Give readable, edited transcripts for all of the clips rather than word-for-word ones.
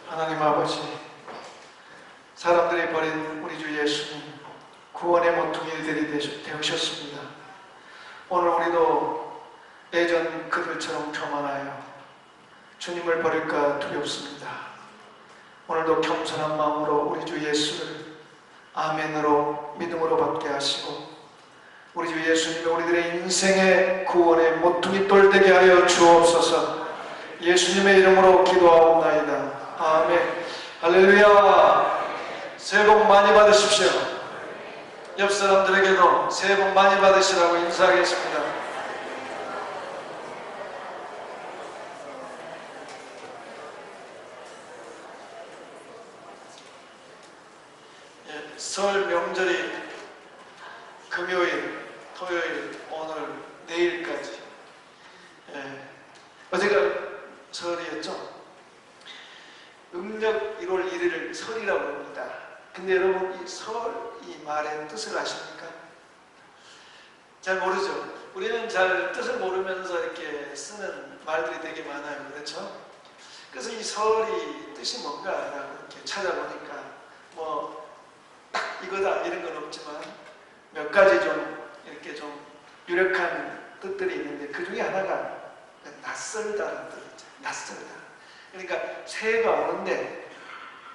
하나님 아버지, 사람들이 버린 우리 주 예수님 구원의 모퉁이들이 되으셨습니다. 오늘 우리도 예전 그들처럼 교만하여 주님을 버릴까 두렵습니다. 오늘도 겸손한 마음으로 우리 주 예수를 아멘으로 믿음으로 받게 하시고 우리 주 예수님이 우리들의 인생의 구원의 모퉁이 돌 되게 하여 주옵소서. 예수님의 이름으로 기도하옵나이다. 아멘. 할렐루야. 새해 복 많이 받으십시오. 옆 사람들에게도 새해 복 많이 받으시라고 인사하겠습니다. 설 명절이 금요일, 토요일, 오늘, 내일까지. 어제가 설이었죠? 음력 1월 1일을 설이라고 합니다. 근데 여러분, 이 설, 이 말의 뜻을 아십니까? 잘 모르죠? 우리는 잘 뜻을 모르면서 이렇게 쓰는 말들이 되게 많아요. 그렇죠? 그래서 이 설이 뜻이 뭔가라고 이렇게 찾아보니까 딱 이거다 이런 건 없지만 몇 가지 좀 이렇게 좀 유력한 뜻들이 있는데 그 중에 하나가 낯설다는 뜻이죠. 낯설다. 그러니까 새해가 오는데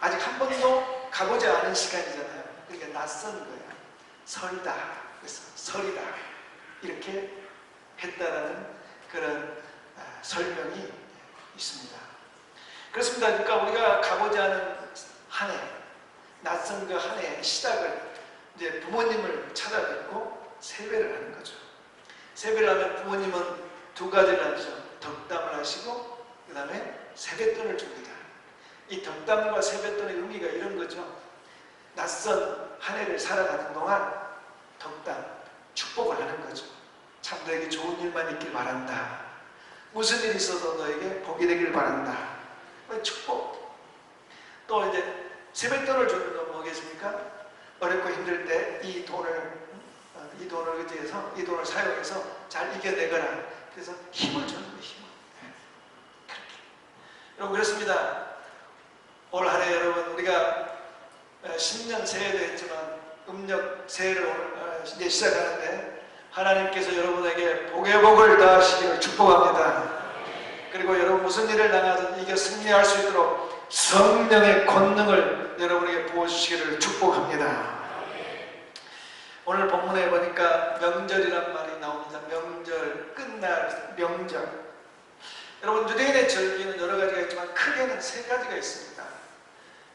아직 한 번도 가보지 않은 시간이잖아요. 그러니까 낯선 거예요. 설이다. 그래서 설이다. 이렇게 했다라는 그런 설명이 있습니다. 그렇습니다. 그러니까 우리가 가보지 않은 한 해, 낯선 그 한 해의 시작을 이제 부모님을 찾아뵙고 세배를 하는 거죠. 세배를 하면 부모님은 두 가지를 하죠. 덕담을 하시고 그 다음에 세뱃돈을 줍니다. 이 덕담과 세뱃돈의 의미가 이런 거죠. 낯선 한 해를 살아가는 동안 덕담, 축복을 하는 거죠. 참 너에게 좋은 일만 있길 바란다. 무슨 일이 있어도 너에게 복이 되길 바란다. 축복. 또 이제 세뱃돈을 주는 건 뭐겠습니까? 어렵고 힘들 때 이 돈을 의지해서 이 돈을 사용해서 잘 이겨내거라. 그래서 힘을 주는 거예요. 힘을. 그렇게. 여러분 그렇습니다. 올 한 해 여러분 우리가 신년 새해도 했지만 음력 새해를 오늘 이제 시작하는데 하나님께서 여러분에게 복의 복을 다하시기를 축복합니다. 그리고 여러분 무슨 일을 당하든 이겨 승리할 수 있도록 성령의 권능을 여러분에게 부어주시기를 축복합니다. 오늘 본문에 보니까 명절이란 말이 나옵니다. 명절, 끝날 명절. 여러분 유대인의 절기는 여러 가지가 있지만 크게는 세 가지가 있습니다.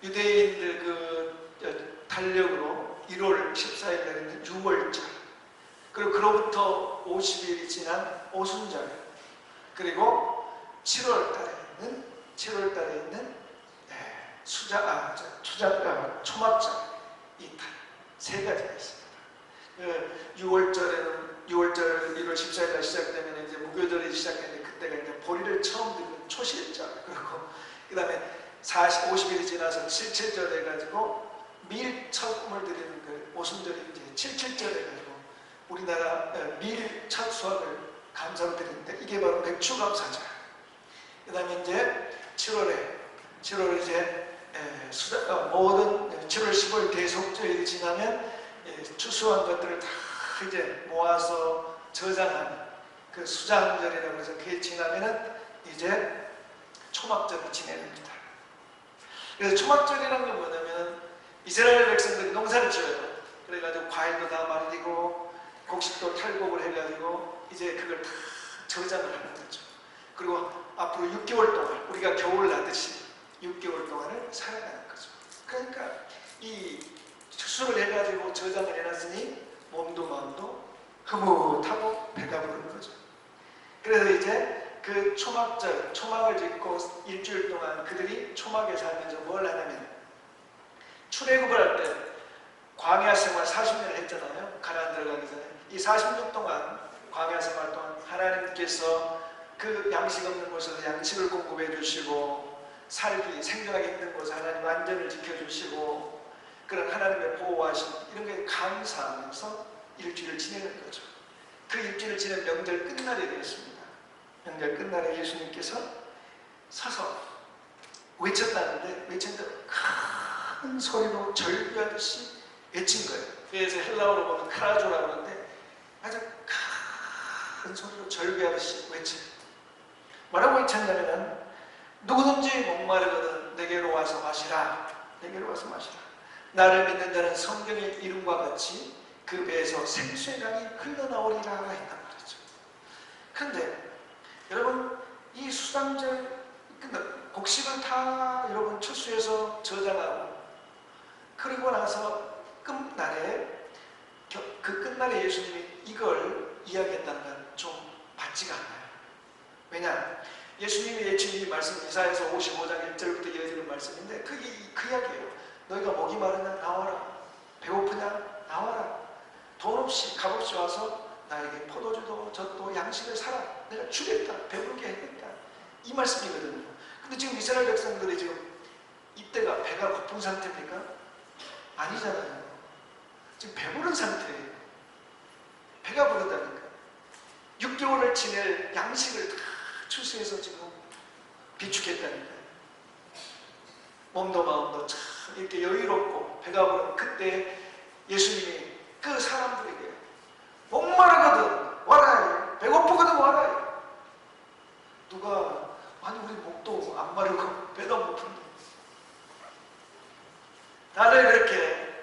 유대인들 그 달력으로 1월 14일 날에는 6월절, 그리고 그로부터 50일이 지난 오순절, 그리고 7월 달에 있는 초막절, 이 세 가지가 있습니다. 6월절에는 6월절 1월 14일 날 시작되면 이제 무교절이 시작되는데 그때가 이제 보리를 처음 드리는 초실절, 그리고 그 다음에 50일이 지나서 77절 해가지고 밀 첫움을 드리는 그 오순절이 이제 77절 해가지고 우리나라 밀 첫 수확을 감사로 드리는데 이게 바로 백추감사절. 그 다음에 이제 7월에 이제 모든 7월 15일 대속절이 지나면 추수한 것들을 다 이제 모아서 저장하는 그 수장절이라고 해서 그게 지나면은 이제 초막절을 지냅니다. 그래서 초막절이라는 건 뭐냐면 이스라엘 백성들이 농사를 지어요. 그래가지고 과일도 다 말리고 곡식도 탈곡을 해가지고 이제 그걸 다 저장을 하는 거죠. 그리고 앞으로 6개월 동안 우리가 겨울 나듯이 6개월 동안을 살아가는 거죠. 그러니까 이 추수를 해가지고 저장을 해놨으니 몸도 마음도 흐뭇하고 배가 부른 거죠. 그래서 이제 그 초막절, 초막을 짓고 일주일 동안 그들이 초막에 살면서 뭘 하냐면 출애굽을 할 때 광야 생활 40년을 했잖아요. 가나안 들어가기 전에. 이 40년 동안 광야 생활 동안 하나님께서 그 양식 없는 곳에서 양식을 공급해 주시고 생존하기 힘든 곳에 하나님 안전을 지켜주시고 그런 하나님의 보호하심 이런 게 감사하면서 일주일을 지내는 거죠. 그 일주일을 지낸 명절 끝날이 되었습니다. 명절 끝날에 예수님께서 서서 외쳤다는데 외쳤는데 큰 소리로 절규하듯이 외친 거예요. 그래서 헬라어로 보면 크라조라고 하는데 아주 큰 소리로 절규하듯이 외쳐요. 뭐라고 외쳤냐면 누구든지 목마르거든 내게로 와서 마시라. 내게로 와서 마시라. 나를 믿는 자는 성경의 이름과 같이 그 배에서 생수의 강이 흘러나오리라 했단 말이죠. 그런데 여러분 이 수상절 곡식을 다 여러분 추수해서 저장하고 그리고 나서 끝날에 그 끝날에 예수님이 이걸 이야기했다는 건 좀 맞지가 않아요. 왜냐? 예수님이 예친 이 말씀 이사야서 55장 1절부터 이어지는 말씀인데 그게 그 이야기예요. 너희가 목이 마르냐 나와라. 배고프냐 나와라. 돈 없이 값없이 와서 나에게 포도주도 젖도 양식을 사라. 내가 주겠다. 배부르게 해겠다. 이 말씀이거든요. 근데 지금 이스라엘 백성들이 지금 이때가 배가 고픈 상태입니까? 아니잖아요. 지금 배부른 상태예요. 배가 부르다니까. 6개월을 지낼 양식을 다 추수해서 지금 비축했다니까요. 몸도 마음도 참 이렇게 여유롭고 배가 부른 그때 예수님이 그 사람들에게 목마르거든 와라. 배고프거든 와라. 누가 아니 우리 목도 안 마르고 배도 안 고픈데 다들 그렇게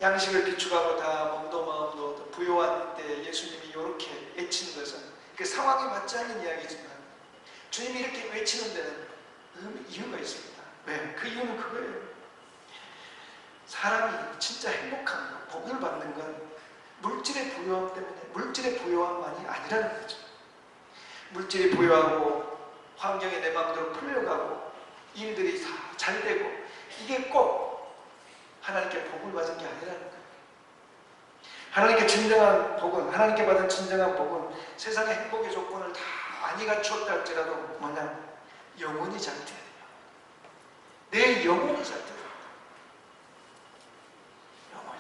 양식을 비축하고 다 몸도 마음도 부요한 때 예수님이 이렇게 외치는 것은 그 상황에 맞지 않는 이야기지만 주님이 이렇게 외치는 데는 이유가 있습니다. 왜? 그 이유는 그거예요. 사람이 진짜 행복한 것, 복을 받는 건 물질의 부요함 때문에 물질의 부요함만이 아니라는 거죠. 물질이 부요하고 환경이 내 마음대로 풀려가고 일들이 다 잘 되고 이게 꼭 하나님께 복을 받은 게 아니라는 거예요. 하나님께 진정한 복은 하나님께 받은 진정한 복은 세상의 행복의 조건을 다 많이 갖추었다 할지라도 뭐냐? 영혼이 잘 돼야 돼요. 내 영혼이 잘 돼야 돼요. 영혼이.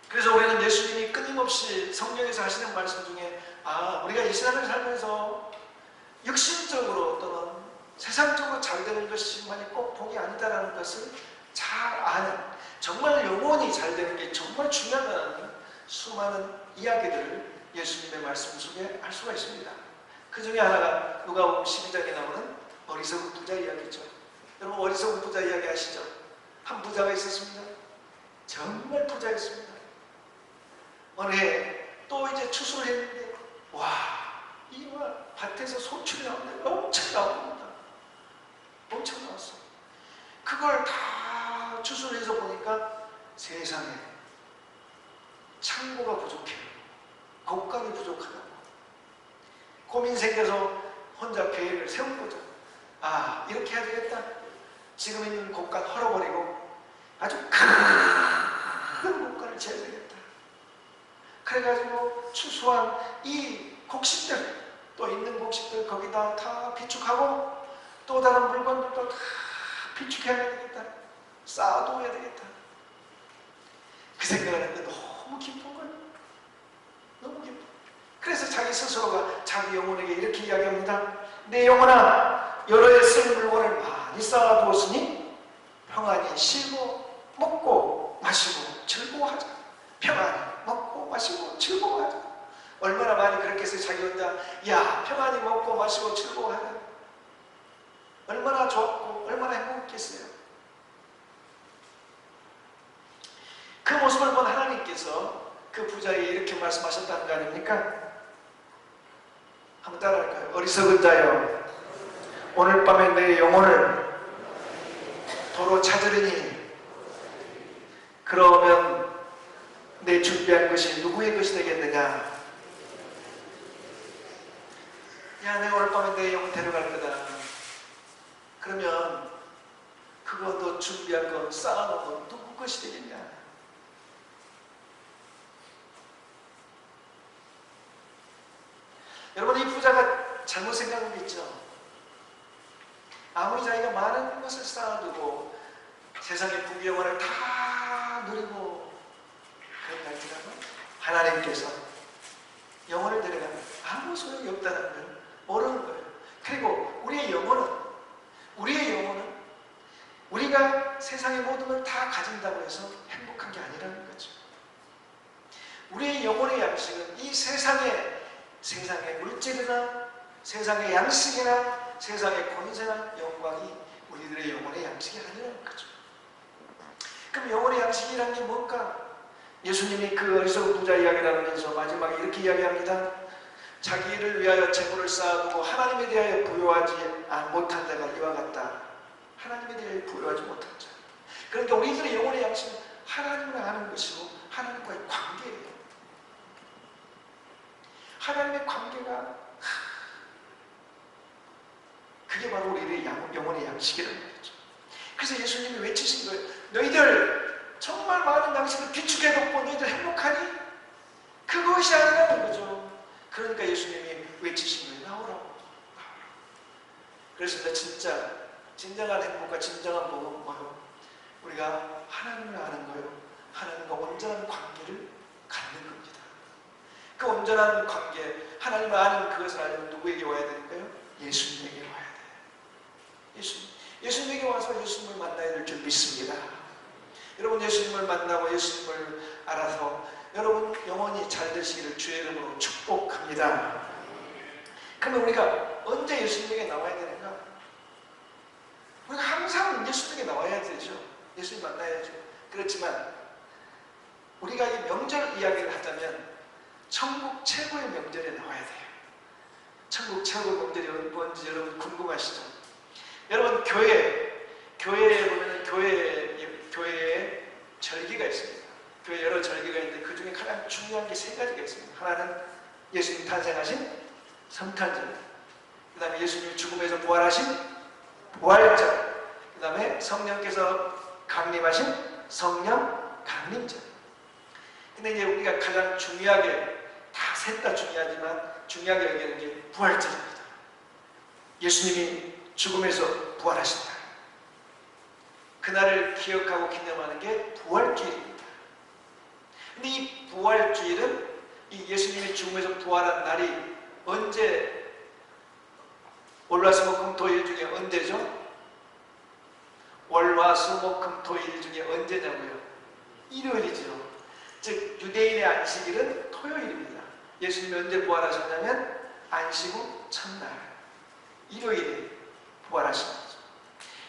그래서 우리는 예수님이 끊임없이 성경에서 하시는 말씀 중에 우리가 이 세상을 살면서 육신적으로 또는 세상적으로 잘 되는 것만이 꼭 복이 아니다라는 것을 잘 아는 정말 영혼이 잘 되는 게 정말 중요하다는 수많은 이야기들을 예수님의 말씀 속에 알 수가 있습니다. 그 중에 하나가 누가복음 12장에 나오는 어리석은 부자 이야기죠. 여러분 어리석은 부자 이야기 아시죠? 한 부자가 있었습니다. 정말 부자였습니다. 어느 해 또 이제 추수를 했는데 이 밭에서 소출이 나오는데 엄청 나옵니다. 엄청 나왔어. 그걸 다 추수를 해서 보니까 세상에 창고가 부족해요. 곡간이 부족하다고. 고민 생겨서 혼자 계획을 세운 거죠. 이렇게 해야 되겠다. 지금 있는 곡간 헐어버리고 아주 큰 곡간을 재야 되겠다. 그래가지고 추수한 이 곡식들 또 있는 곡식들 거기다 다 비축하고 또 다른 물건들도 다 비축해야 되겠다. 쌓아둬야 되겠다. 그 생각을 했는데 너무 기쁜 거예요. 너무 기뻐. 그래서 자기 스스로가 자기 영혼에게 이렇게 이야기합니다. 내 영혼아 여러 해 쓸 물건을 많이 쌓아두었으니 평안히 쉬고 먹고 마시고 즐거워하자. 평안히 먹고 마시고 즐거워하자. 얼마나 많이 그렇게 해서 자기 혼자 평안히 먹고 마시고 즐거워하자. 얼마나 좋았고 얼마나 행복했겠어요. 그 모습을 본 하나님께서 그 부자에게 이렇게 말씀하셨다는 거 아닙니까? 한번 따라할까요? 어리석은 자여 오늘 밤에 내 영혼을 도로 찾으리니 그러면 내 준비한 것이 누구의 것이 되겠느냐? 내가 오늘 밤에 내 영혼 데려갈 거다. 그러면 그거 너 준비한 거 쌓아놓은 거 누구 것이 되겠냐? 여러분 이 부자가 잘못 생각한 게 있죠. 아무리 자기가 많은 것을 쌓아두고 세상의 부귀영화를 다 누리고 그런다지라도 하나님께서 영혼을 데려가면 아무 소용이 없다는 걸 모르는 거예요. 그리고 우리의 영혼은 우리가 세상의 모든 걸 다 가진다고 해서 행복한 게 아니라는 거죠. 우리의 영혼의 양식은 이 세상의 물질이나 세상의 양식이나 세상의 권세나 영광이 우리들의 영혼의 양식이 아니라는 거죠. 그럼 영혼의 양식이란 게 뭘까? 예수님이 그 어리석은 부자 이야기를 하면서 마지막에 이렇게 이야기합니다. 자기를 위하여 재물을 쌓아두고 하나님에 대하여 부요하지 못한 자가 이와 같다. 하나님에 대하여 부요하지 못한 자. 그러니까 우리들의 영혼의 양식은 하나님을 아는 것이고 하나님과의 관계예요. 하나님의 관계가 그게 바로 우리의 영혼의 양식이라는 거죠. 그래서 예수님이 외치신 거예요. 너희들 정말 많은 양식을 비축해놓고 너희들 행복하니? 그것이 아니라는 거죠. 그러니까 예수님이 외치신 거예요. 나오라고. 그래서 진정한 행복과 진정한 복은 뭐요? 우리가 하나님을 아는 거예요. 하나님과 온전한 관계를 갖는 겁니다. 그 온전한 관계, 하나님을 아는 그것을 알려면 누구에게 와야 되는가요? 예수님에게 와야 돼요. 예수님에게 와서 예수님을 만나야 될 줄 믿습니다. 여러분 예수님을 만나고 예수님을 알아서 여러분 영원히 잘 되시기를 주의 이름으로 축복합니다. 그러면 우리가 언제 예수님에게 나와야 되는가? 우리가 항상 예수님에게 나와야 되죠. 예수님 만나야죠. 그렇지만 우리가 이 명절 이야기를 하자면 천국 최고의 명절에 나와야 돼요. 천국 최고의 명절이 뭔지 여러분 궁금하시죠? 여러분 교회에 보면 교회에 절기가 있습니다. 교회 여러 절기가 있는데 그 중에 가장 중요한 게 세 가지가 있습니다. 하나는 예수님 탄생하신 성탄절, 그 다음에 예수님이 죽음에서 부활하신 부활절, 그 다음에 성령께서 강림하신 성령 강림절. 근데 이제 우리가 가장 중요하게 다 셋 다 중요하지만 중요하게 여기는 게 부활절입니다. 예수님이 죽음에서 부활하신 날. 그날을 기억하고 기념하는 게 부활주일입니다. 근데 이 부활주일은 이 예수님이 죽음에서 부활한 날이 언제, 월화수목금토일 중에 언제죠? 월화수목금토일 중에 언제냐고요? 일요일이죠. 즉 유대인의 안식일은 토요일입니다. 예수님이 언제 부활하셨냐면 안식 후 첫날 일요일에 부활하신 거죠.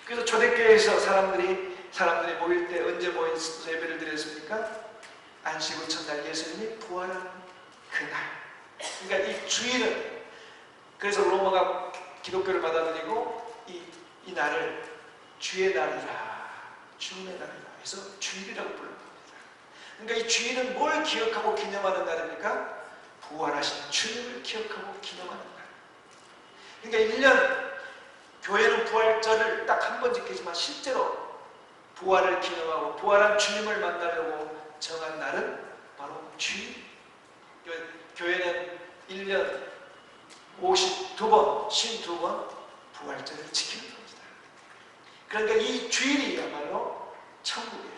그래서 초대교회에서 사람들이 모일 때 언제 모여서 예배를 드렸습니까? 안식 후 첫날 예수님이 부활한 그날. 그러니까 이 주일은, 그래서 로마가 기독교를 받아들이고 이 날을 주의 날이라, 주님의 날이라 해서 주일이라고 부릅니다. 그러니까 이 주일은 뭘 기억하고 기념하는 날입니까? 부활하신 주님을 기억하고 기념하는 날. 그러니까 1년 교회는 부활절을 딱 한 번 지키지만 실제로 부활을 기념하고 부활한 주님을 만나려고 정한 날은 바로 주일. 교회는 1년 52번, 52번 부활절을 지키는 겁니다. 그러니까 이 주일이야말로 천국의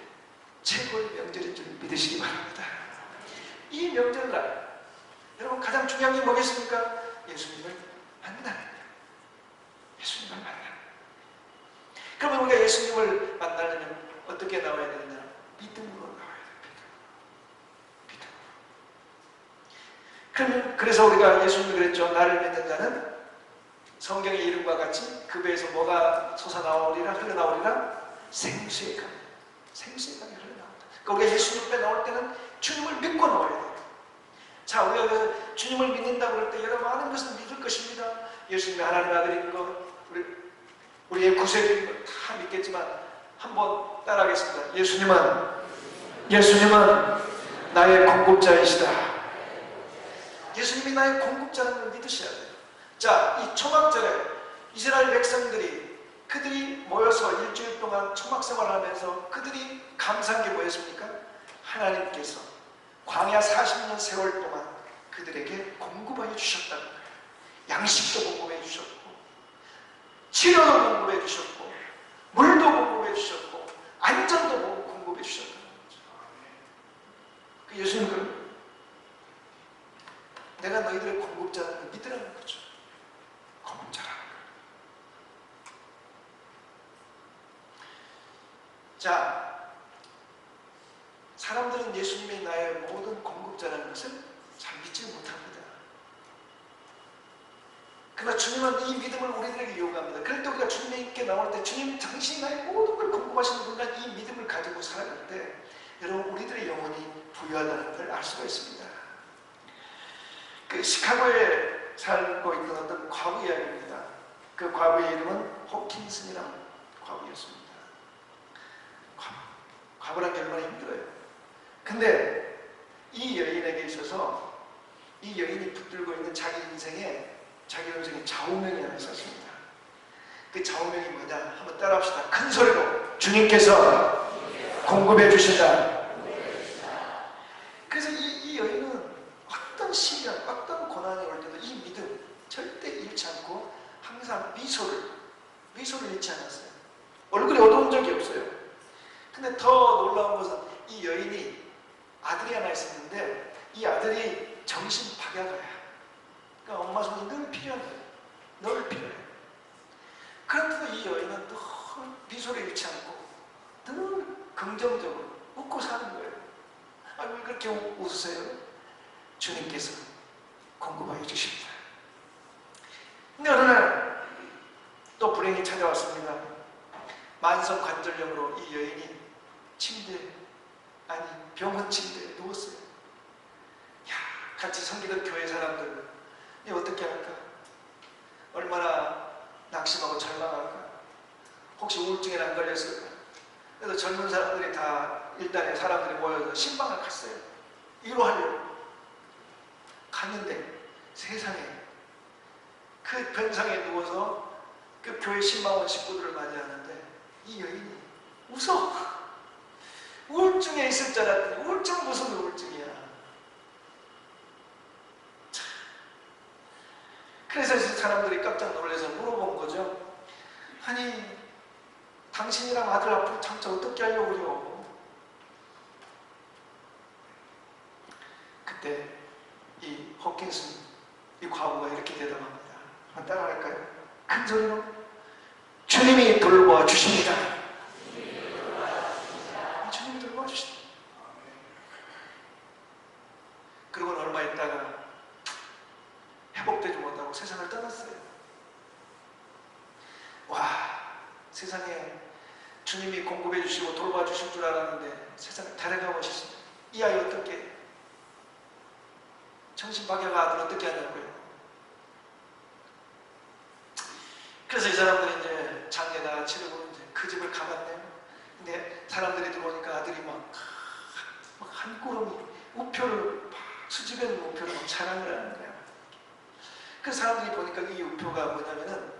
최고의 명절인 줄 믿으시기 바랍니다. 이 명절날 여러분 가장 중요한 게 뭐겠습니까? 예수님을 만나는 거예요. 예수님을 만나는 거예요. 그러면 우리가 예수님을 만나려면 어떻게 나와야 되느냐? 믿음으로 나와야 돼요. 믿음으로. 그래서 우리가 예수님이 그랬죠. 나를 믿는 자는 성경의 이름과 같이 그 배에서 뭐가 솟아나오리라, 흘러나오리라? 생수의 강. 생수의 강이 흘러나온다. 그러니까 우리가 예수님 앞에 나올 때는 주님을 믿고 나와야 돼요. 자, 우리가 주님을 믿는다고 그럴 때 여러 많은 것을 믿을 것입니다. 예수님이 하나님의 아들인 것, 우리의 구세주인 것 다 믿겠지만 한번 따라하겠습니다. 예수님은 나의 공급자이시다. 예수님이 나의 공급자라는 걸 믿으셔야 돼요. 자, 이 초막절에 이스라엘 백성들이 그들이 모여서 일주일 동안 초막생활을 하면서 그들이 감사한 게 뭐였습니까? 하나님께서 광야 40년 세월 동안 그들에게 공급하여 주셨다는 거예요. 양식도 공급해 주셨고 치료도 공급해 주셨고 물도 공급해 주셨고 안전도 공급해 주셨다는 거죠. 그 예수님은 내가 너희들의 공급자라는 걸 믿으라는 거죠. 자, 사람들은 예수님이 나의 모든 공급자라는 것을 잘 믿지 못합니다. 그러나 주님은 이 믿음을 우리들에게 요구합니다. 그럴 때 우리가 주님께 나올 때 주님 당신이 나의 모든 걸 공급하시는 분간 이 믿음을 가지고 살아갈 때 여러분 우리들의 영혼이 부유하다는 걸 알 수가 있습니다. 그 시카고에 살고 있는 어떤 과부 이야기입니다. 그 과부의 이름은 호킨슨이라는 과부였습니다. 과부란 게 얼마나 힘들어요. 근데 이 여인에게 있어서 이 여인이 붙들고 있는 자기 인생에 좌우명이 하나 있었습니다. 그 좌우명이 뭐냐? 한번 따라합시다. 큰 소리로 주님께서 공급해 주신다. 그래서 이 여인은 어떤 시련, 어떤 고난이 올 때도 이 믿음 절대 잃지 않고 항상 미소를 잃지 않았어요. 얼굴이 어두운 적이 없어요. 근데 더 놀라운 것은 이 여인이 아들이 하나 있었는데 이 아들이 정신박약아야. 그러니까 엄마 손이 늘 필요한 거예요. 늘 필요해. 그런데도 이 여인은 늘 미소를 잃지 않고 늘 긍정적으로 웃고 사는 거예요. 아, 왜 그렇게 웃으세요? 주님께서 공급하여 주십니다. 근데 어느 날 또 불행이 찾아왔습니다. 만성 관절염으로 이 여인이 병원 침대에 누웠어요. 야, 같이 섬기던 교회 사람들 어떻게 할까? 얼마나 낙심하고 절망할까? 혹시 우울증에 안 걸렸을까? 그래서 젊은 사람들이 다 일단에 사람들이 모여서 신방을 갔어요. 위로하려고. 갔는데 세상에 그 병상에 누워서 그 교회 신방원 식구들을 맞이하는데 이 여인이 웃어. 우울증에 있을 줄 알았더니 우울증 무슨 우울증이야. 그래서 사람들이 깜짝 놀라서 물어본 거죠. 아니 당신이랑 아들 앞으로 참자 어떻게 하려고 그래요? 그때 이 호킨슨 이 과부가 이렇게 대답합니다. 한번 따라할까요? 큰 소리로 주님이 돌보아 주십니다. 주님이 돌보아 주십니다. 그리고는 얼마 있다가 회복되지 못하고 세상을 떠났어요. 와, 세상에 주님이 공급해 주시고 돌봐 주실 줄 알았는데 세상에 다른 가 오셨습니다. 이 아이 어떻게 정신박약 아들 어떻게 하냐고요. 그래서 이 사람들이 이제 장례다 치르고 이제 그 집을 가봤네요. 근데 사람들이 들어오니까 아들이 막 한 구름이 우표를 수집해 놓은 우표를 막 자랑을 하는 거예요. 그 사람들이 보니까 이 우표가 뭐냐면은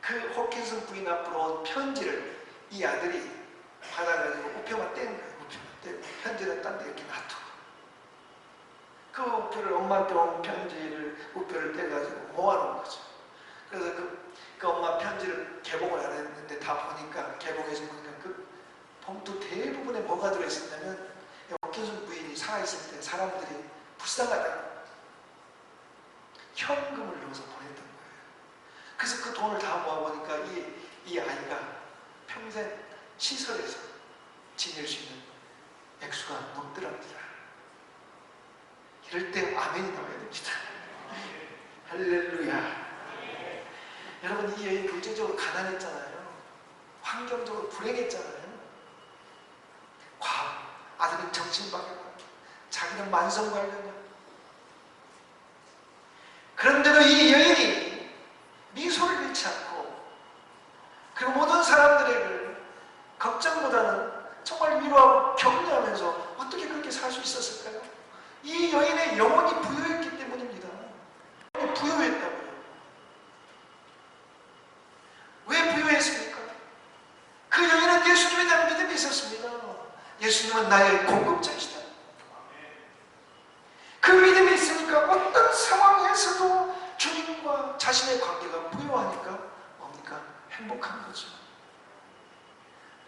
그 호킨슨 부인 앞으로 온 편지를 이 아들이 받아가지고 우표만 뗀 거예요. 우표만 떼고 편지는 딴 데 이렇게 놔두고 그 우표를 엄마한테 온 우표를 떼가지고 모아놓은 거죠. 그래서 그 엄마 편지를 개봉을 안 했는데 다 보니까 개봉해서 보니까 그 봉투 대부분에 뭐가 들어있었냐면 호킨슨 부인이 살아있을 때 사람들이 불쌍하다 현금을 넣어서 보냈던 거예요. 그래서 그 돈을 다 모아보니까 이 아이가 평생 시설에서 지낼 수 있는 액수가 넘더랍니다. 이럴 때 아멘이 나와야 됩니다. 할렐루야. 여러분 이 여인 경제적으로 가난했잖아요. 환경적으로 불행했잖아요. 과부, 아들은 정신박약, 자기는 만성관련염. 그런데도 이 여인이 미소를 잃지 않고 그리고 모든 사람들에게 걱정보다는 정말 위로하고 격려하면서 어떻게 그렇게 살 수 있었을까요? 이 여인의 영혼이 부유했기 때문입니다. 부유했다고요. 왜 부유했습니까? 그 여인은 예수님에 대한 믿음이 있었습니다. 예수님은 나의 공급자이시다. 그 믿음이 있으니까 어떤 상황에서도 주님과 자신의 관계가 부유하니까 뭡니까? 행복한 거죠.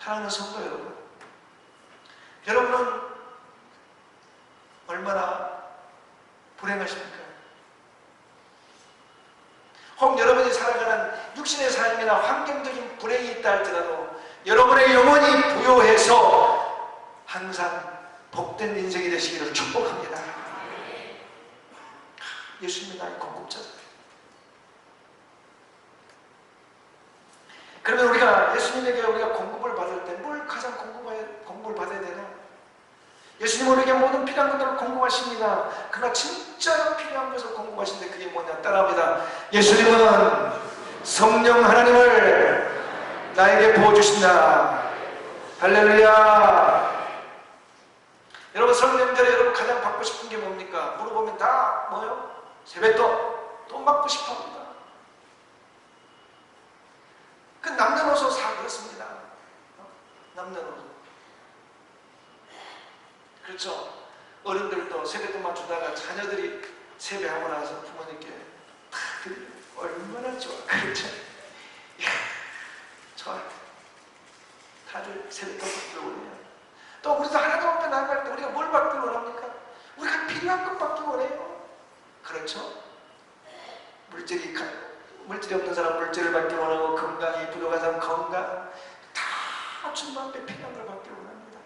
사랑하는 성도 여러분, 여러분은 얼마나 불행하십니까? 혹 여러분이 살아가는 육신의 삶이나 환경적인 불행이 있다 할지라도 여러분의 영혼이 부요해서 항상 복된 인생이 되시기를 축복합니다. 예수님이 나의 공급자다. 그러면 우리가 예수님에게 우리가 공급을 받을 때 뭘 가장 공급을 받아야 되나? 예수님은 우리에게 모든 필요한 것들을 공급하십니다. 그러나 진짜 필요한 것을 공급하시는데 그게 뭐냐? 따라합니다. 예수님은 성령 하나님을 나에게 부어주신다. 할렐루야. 여러분 설명절에 여러분 가장 받고 싶은 게 뭡니까? 물어보면 다 뭐요? 세뱃돈, 돈 받고 싶어 합니다. 그 남녀노소 다 그렇습니다. 남녀노소. 그렇죠. 어른들도 세뱃돈만 주다가 자녀들이 세배하고 나서 부모님께 다 드리면 얼마나 좋아. 그렇죠. 이야, 좋아. 다들 세뱃돈 받기를 원해요. 또 우리도 하나도 없게 나아갈 때 우리가 뭘 받기를 원합니까? 우리가 필요한 것 받기 원해요. 그렇죠. 물질이 없는 사람 물질을 받기 원하고, 건강이 부족한 사람 건강, 다 주님 앞에 필요한 걸 받기 원합니다.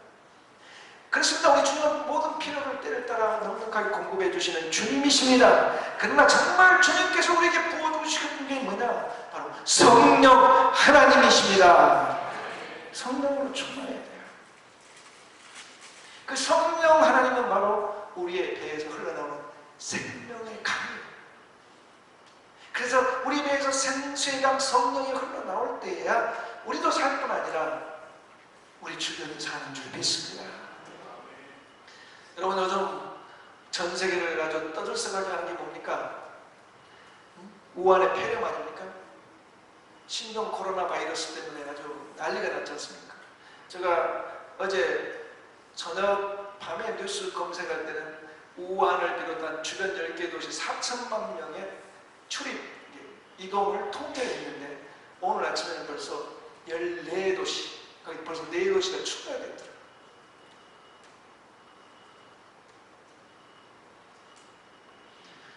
그렇습니다. 우리 주님은 모든 필요를 때를 따라 넉넉하게 공급해 주시는 주님이십니다. 그러나 정말 주님께서 우리에게 부어주시는 게 뭐냐? 바로 성령 하나님이십니다. 성령으로 충만해야 돼요. 그 성령 하나님은 바로 우리의 배에서 흘러나오는 생명의 강이에요. 그래서 우리 배에서 생수의 강 성령이 흘러나올 때에야 우리도 살 뿐 아니라 우리 주변이 사는 줄 믿습니다. 여러분 요즘 전 세계를 가지고 떠들썩하게 하는 게 뭡니까? 우한의 폐렴 아닙니까? 신종 코로나 바이러스 때문에 아주 난리가 났지 않습니까? 제가 어제 저녁 밤에 뉴스 검색할 때는 우한을 비롯한 주변 10개 도시 4천만 명의 출입, 이동을 통제했는데 오늘 아침에는 벌써 14도시, 거기 벌써 4도시가 추가가 됐더라고요.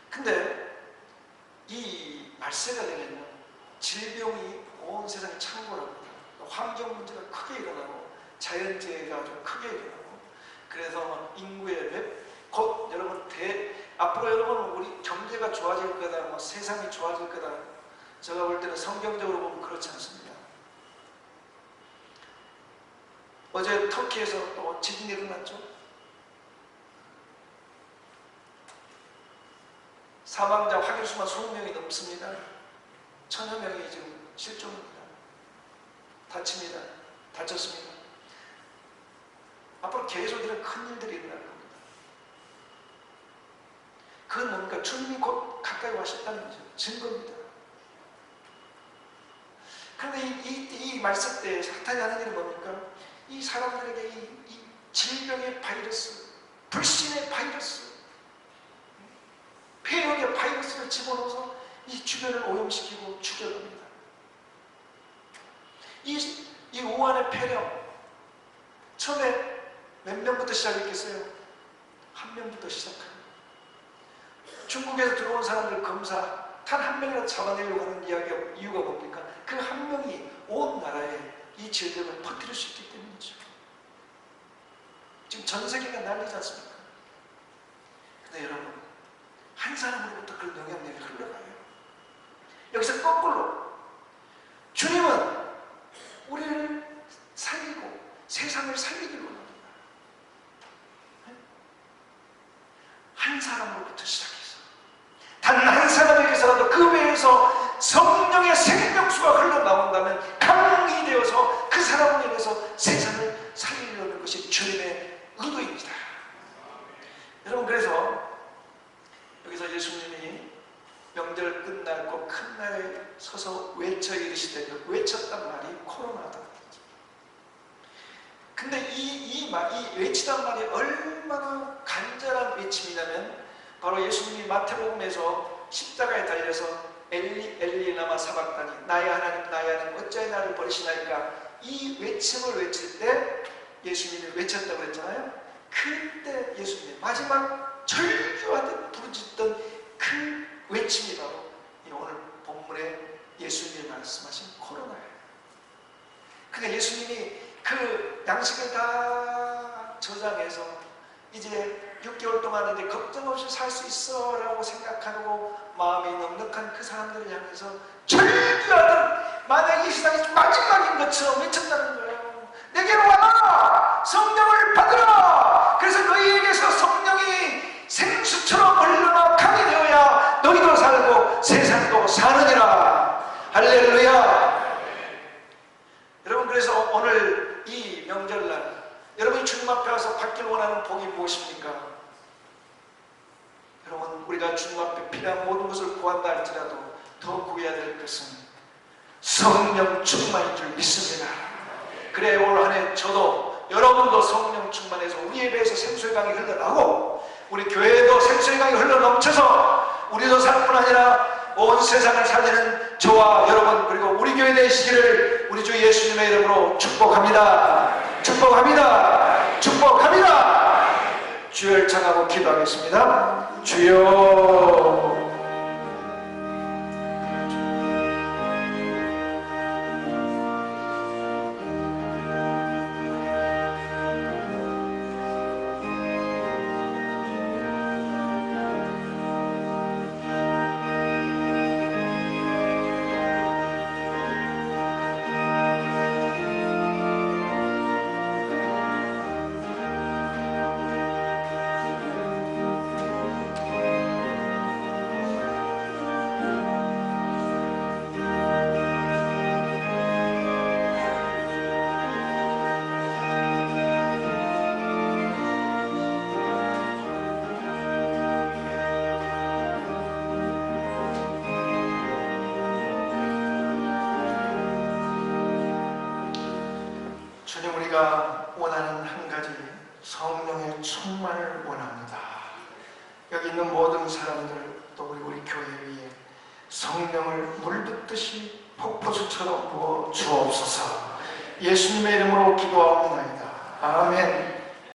근데 이 말세가 되면요, 질병이 온 세상에 창궐합니다. 환경 문제가 크게 일어나고 자연재해가 아주 크게 일어나고, 그래서 인구의 곧 여러분 앞으로 여러분 우리 경제가 좋아질 거다, 뭐 세상이 좋아질 거다. 제가 볼 때는 성경적으로 보면 그렇지 않습니다. 어제 터키에서 또 지진이 일어났죠. 사망자 확인수만 20명이 넘습니다. 1000여 명이 지금 실종입니다. 다쳤습니다. 앞으로 계속 이런 큰 일들이 일어날 겁니다. 그건 뭡니까? 주님이 곧 가까이 와셨다는 증거입니다. 그런데 이 말씀 때 사탄이 하는 일은 뭡니까? 이 사람들에게 이 질병의 바이러스, 불신의 바이러스, 폐역의 바이러스를 집어넣어서 이 주변을 오염시키고 죽여갑니다. 이 우한의 폐렴, 처음에 몇 명부터 시작했겠어요? 1명부터 시작합니다. 중국에서 들어온 사람들 검사 단 1명이라도 잡아내려고 하는 이유가 뭡니까? 그 1명이 온 나라에 이 질병을 퍼뜨릴 수 있기 때문이죠. 지금 전 세계가 난리지 않습니까? 근데 여러분, 한 사람으로부터 그 영향력이 흘러가요. 여기서 거꾸로 주님은 우리를 살리고 세상을 살리기를 원합니다. 한 사람으로부터 시작해서 단 한 사람에게서라도 그 배에서 성령의 생명수가 흘러나온다면 강이 되어서 그 사람을 인해서 세상을 살리려는 것이 주님의 의도입니다. 여러분, 그래서 여기서 예수님이 명절 끝날 큰 날에 서서 외쳐 이르시되, 외쳤단 말이 코로나다. 근데 이 외치단 말이 얼마나 간절한 외침이냐면, 바로 예수님이 마태복음에서 십자가에 달려서 엘리 엘리 라마 사박다니, 나의 하나님 나의 하나님 어찌하여 나를 버리시나이까, 이 외침을 외칠 때 예수님이 외쳤다고 했잖아요. 그때 예수님이 마지막 절규하듯 부르짖던 그 외침이 바로 오늘 본문에 예수님이 말씀하신 코로나예요. 그러니까 예수님이 그 양식을 다 저장해서 이제 6개월 동안 이제 걱정 없이 살 수 있어 라고 생각하고 마음이 넉넉한 그 사람들을 향해서 절규하듯 만약에 이 세상이 마지막인 것처럼 외쳤다는 거예요. 내게로 와라! 성령을 받으라! 그래서 너희에게서 성령이 생수처럼 흘러나 강이 되어야 너희도 살고 세상도 사느니라. 할렐루야. 여러분, 그래서 오늘 이 명절날 여러분이 주님 앞에 와서 받길 원하는 복이 무엇입니까? 여러분, 우리가 주님 앞에 필요한 모든 것을 구한다 할지라도 더 구해야 될 것은 성령 충만인 줄 믿습니다. 그래, 올 한 해 저도 여러분도 성령 충만해서 우리 예배에서 생수의 강이 흘러나고 우리 교회에도 생수의 강이 흘러넘쳐서 우리도 살 뿐 아니라 온 세상을 살리는 저와 여러분 그리고 우리 교회 되시기를 우리 주 예수님의 이름으로 축복합니다. 축복합니다. 축복합니다. 주여를 청하고 기도하겠습니다. 주여, 주님, 우리가 원하는 한 가지 성령의 충만을 원합니다. 여기 있는 모든 사람들 또 우리 교회 위에 성령을 물붓듯이 폭포수처럼 부어 주옵소서. 예수님의 이름으로 기도하옵나이다. 아멘.